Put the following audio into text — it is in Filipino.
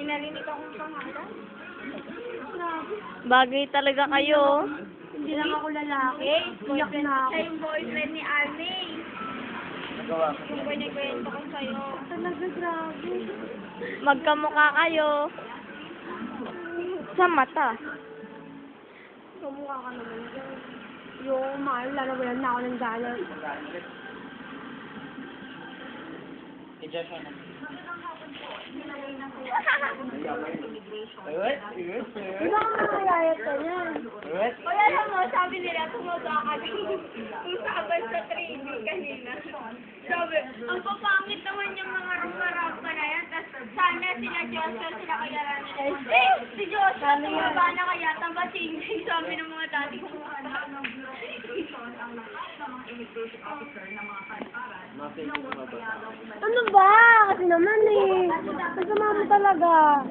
narinig akong pangalan. Grabe. Bagay talaga kayo. Hindi lang ako lalaki. Iyak na ako. Siya yung boyfriend ni Arnie. Yung kwento ko sa'yo. Talaga, grabe. Magkamukha kayo. Sa mata. Kamukha ka naman dyan. Yung mahal, lalawalan na ako ng galas. Hindi ako makayayat ka yan. O alam mo, sabi nila, tumaba ka din. Usapan sa 3D kanina. Sabi, ang papangit naman yung mga rumpa-rampa na yan. Tapos sana sila Joshua, sila kaya nila. Si Joshua, tumaba na kaya. Tabating. Sabi ng mga dati ko. Ano ba? Kasi naman eh. Kasama mo talaga.